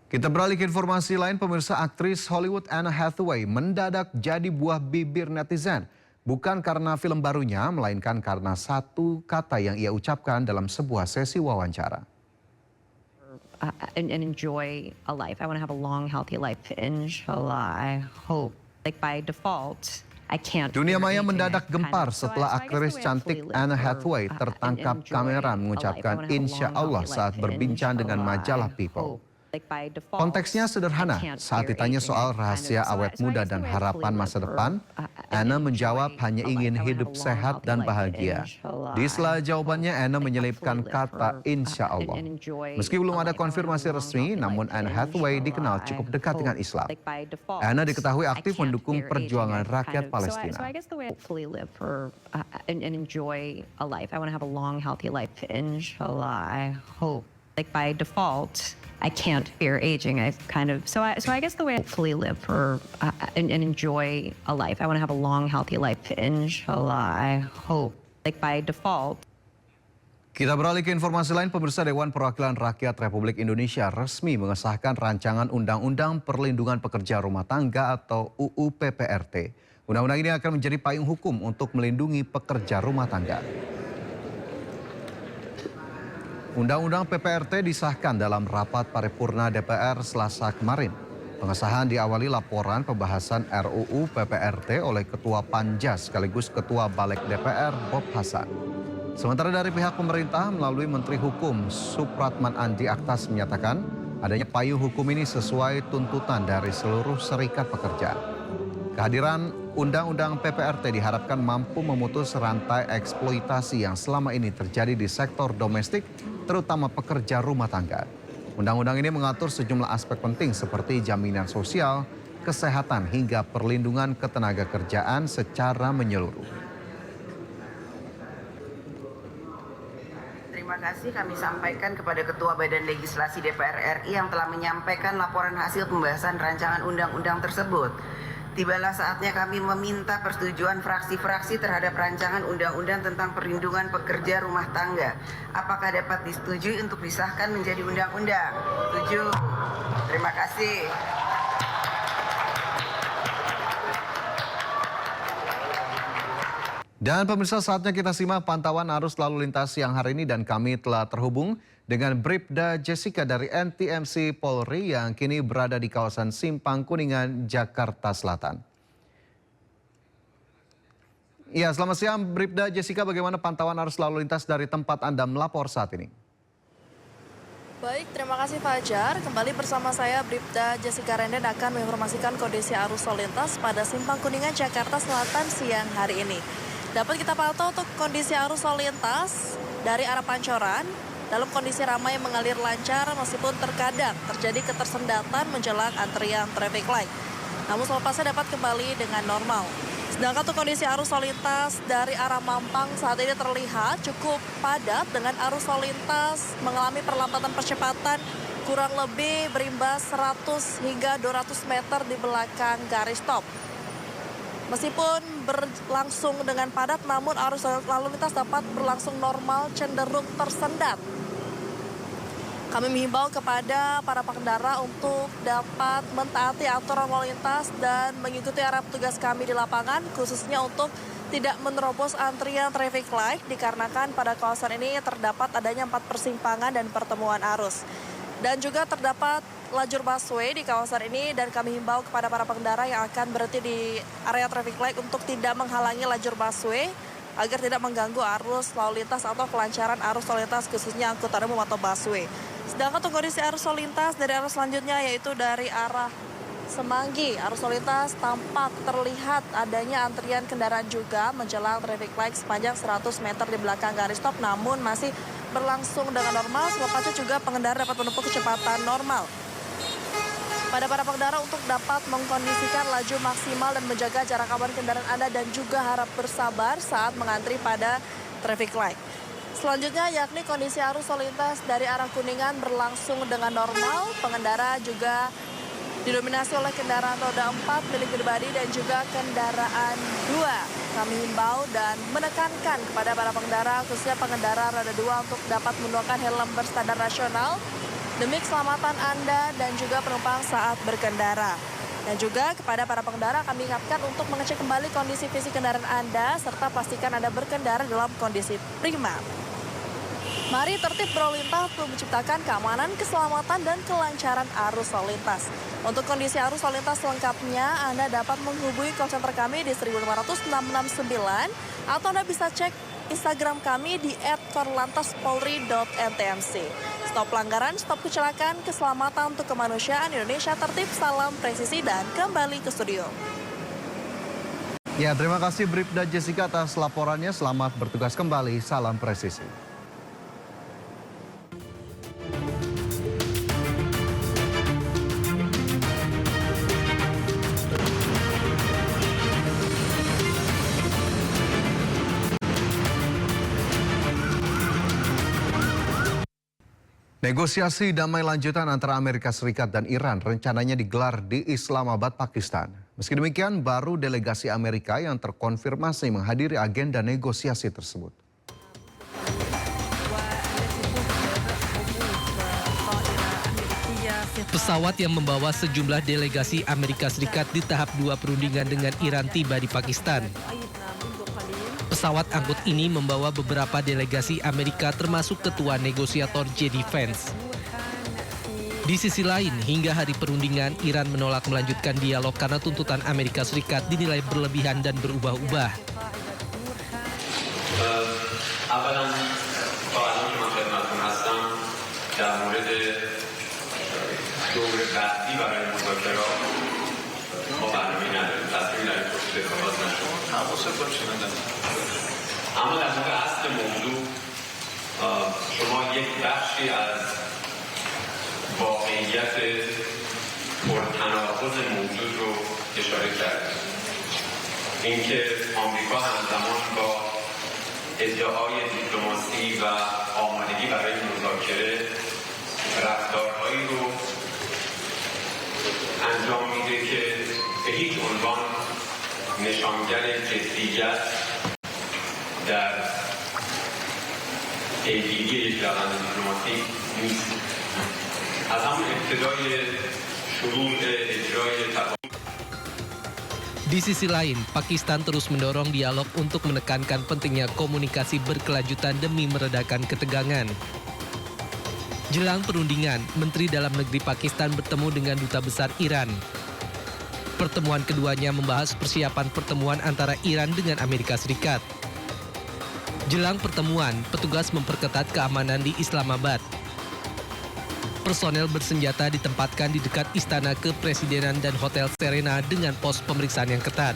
Kita beralih ke informasi lain, pemirsa. Aktris Hollywood Anne Hathaway mendadak jadi buah bibir netizen. Bukan karena film barunya, melainkan karena satu kata yang ia ucapkan dalam sebuah sesi wawancara. And enjoy a life. I want to have a long, healthy life. Inshallah, I hope. Like by default, I can't. Dunia maya mendadak gempar setelah aktris cantik Anne Hathaway tertangkap kamera mengucapkan insya Allah saat berbincang dengan majalah People. Konteksnya sederhana, saat ditanya soal rahasia awet muda dan harapan masa depan, Anne menjawab hanya ingin hidup sehat dan bahagia. Di sela jawabannya, Anne menyelipkan kata insya Allah. Meski belum ada konfirmasi resmi, namun Anne Hathaway dikenal cukup dekat dengan Islam. Anne diketahui aktif mendukung perjuangan rakyat Palestina. Like by default, I can't fear aging. I've kind of so I guess the way I hopefully live for and enjoy a life. I want to have a long, healthy life. Inshallah, I hope. Like by default. Kita beralih ke informasi lain, pemirsa. Dewan Perwakilan Rakyat Republik Indonesia resmi mengesahkan rancangan Undang-Undang Perlindungan Pekerja Rumah Tangga atau UU PPRT. Undang-undang ini akan menjadi payung hukum untuk melindungi pekerja rumah tangga. Undang-undang PPRT disahkan dalam rapat paripurna DPR Selasa kemarin. Pengesahan diawali laporan pembahasan RUU PPRT oleh Ketua Panja sekaligus Ketua Balik DPR Bob Hasan. Sementara dari pihak pemerintah melalui Menteri Hukum Supratman Andi Aktas menyatakan adanya payung hukum ini sesuai tuntutan dari seluruh serikat pekerja. Kehadiran Undang-Undang PPRT diharapkan mampu memutus rantai eksploitasi yang selama ini terjadi di sektor domestik, terutama pekerja rumah tangga. Undang-undang ini mengatur sejumlah aspek penting seperti jaminan sosial, kesehatan, hingga perlindungan ketenaga kerjaan secara menyeluruh. Terima kasih kami sampaikan kepada Ketua Badan Legislasi DPR RI yang telah menyampaikan laporan hasil pembahasan rancangan undang-undang tersebut. Tibalah saatnya kami meminta persetujuan fraksi-fraksi terhadap rancangan undang-undang tentang perlindungan pekerja rumah tangga. Apakah dapat disetujui untuk disahkan menjadi undang-undang? Setuju. Terima kasih. Dan pemirsa, saatnya kita simak pantauan arus lalu lintas siang hari ini, dan kami telah terhubung dengan Bribda Jessica dari NTMC Polri yang kini berada di kawasan Simpang Kuningan, Jakarta Selatan. Ya, selamat siang Bribda Jessica, bagaimana pantauan arus lalu lintas dari tempat Anda melapor saat ini? Baik, terima kasih Fajar. Kembali bersama saya Bribda Jessica Renden akan menginformasikan kondisi arus lalu lintas pada Simpang Kuningan, Jakarta Selatan siang hari ini. Dapat kita pantau untuk kondisi arus lalu lintas dari arah Pancoran dalam kondisi ramai mengalir lancar meskipun terkadang terjadi ketersendatan menjelang antrian traffic light. Namun selepasnya dapat kembali dengan normal. Sedangkan untuk kondisi arus lalu lintas dari arah Mampang saat ini terlihat cukup padat dengan arus lalu lintas mengalami perlambatan percepatan kurang lebih berimbas 100 hingga 200 meter di belakang garis stop. Meskipun berlangsung dengan padat, namun arus lalu lintas dapat berlangsung normal cenderung tersendat. Kami menghimbau kepada para pengendara untuk dapat mentaati aturan lalu lintas dan mengikuti arah petugas kami di lapangan, khususnya untuk tidak menerobos antrian traffic light dikarenakan pada kawasan ini terdapat adanya 4 persimpangan dan pertemuan arus. Dan juga terdapat lajur busway di kawasan ini, dan kami himbau kepada para pengendara yang akan berhenti di area traffic light untuk tidak menghalangi lajur busway agar tidak mengganggu arus lalu lintas atau kelancaran arus lalu lintas khususnya angkutan umum atau busway. Sedangkan untuk kondisi arus lalu lintas dari arah selanjutnya yaitu dari arah Semanggi, arus lalu lintas tampak terlihat adanya antrian kendaraan juga menjelang traffic light sepanjang 100 meter di belakang garis stop, namun masih berlangsung dengan normal, selepasnya juga pengendara dapat menempuh kecepatan normal. Pada para pengendara untuk dapat mengkondisikan laju maksimal dan menjaga jarak aman kendaraan Anda dan juga harap bersabar saat mengantri pada traffic light. Selanjutnya yakni kondisi arus lalu lintas dari arah Kuningan berlangsung dengan normal, pengendara juga didominasi oleh kendaraan roda 4 milik pribadi dan juga kendaraan 2. Kami himbau dan menekankan kepada para pengendara, khususnya pengendara roda 2 untuk dapat menggunakan helm berstandar nasional demi keselamatan Anda dan juga penumpang saat berkendara. Dan juga kepada para pengendara kami ingatkan untuk mengecek kembali kondisi fisik kendaraan Anda serta pastikan Anda berkendara dalam kondisi prima. Mari tertib berlalu lintas untuk menciptakan keamanan, keselamatan, dan kelancaran arus lalu lintas. Untuk kondisi arus lalu lintas selengkapnya, Anda dapat menghubungi call center kami di 15669 atau Anda bisa cek Instagram kami di @korlantaspolri.ntmc. Stop pelanggaran, stop kecelakaan, keselamatan untuk kemanusiaan, Indonesia tertib, salam presisi, dan kembali ke studio. Ya, terima kasih Bribda Jessica atas laporannya. Selamat bertugas kembali. Salam presisi. Negosiasi damai lanjutan antara Amerika Serikat dan Iran rencananya digelar di Islamabad, Pakistan. Meski demikian, baru delegasi Amerika yang terkonfirmasi menghadiri agenda negosiasi tersebut. Pesawat yang membawa sejumlah delegasi Amerika Serikat di tahap 2 perundingan dengan Iran tiba di Pakistan. Pesawat angkut ini membawa beberapa delegasi Amerika termasuk ketua negosiator J.D. Vance. Di sisi lain, hingga hari perundingan, Iran menolak melanjutkan dialog karena tuntutan Amerika Serikat dinilai berlebihan dan berubah-ubah. اما در مورد اصل موضوع شما یک بخشی از واقعیت پرتناقض موجود رو اشاره کردید. اینکه آمریکا همزمان با ادعای دیپلماسی و آمادگی برای مذاکره رفتارهایی رو انجام میده که به هیچ عنوان نشانگر جدیت در پیگیری یک روند دیپلماتیک نیست. از همون ابتدای شروع اجرای Di sisi lain, Pakistan terus mendorong dialog untuk menekankan pentingnya komunikasi berkelanjutan demi meredakan ketegangan. Jelang perundingan, Menteri Dalam Negeri Pakistan bertemu dengan Duta Besar Iran. Pertemuan keduanya membahas persiapan pertemuan antara Iran dengan Amerika Serikat. Jelang pertemuan, petugas memperketat keamanan di Islamabad. Personel bersenjata ditempatkan di dekat Istana Kepresidenan dan Hotel Serena dengan pos pemeriksaan yang ketat.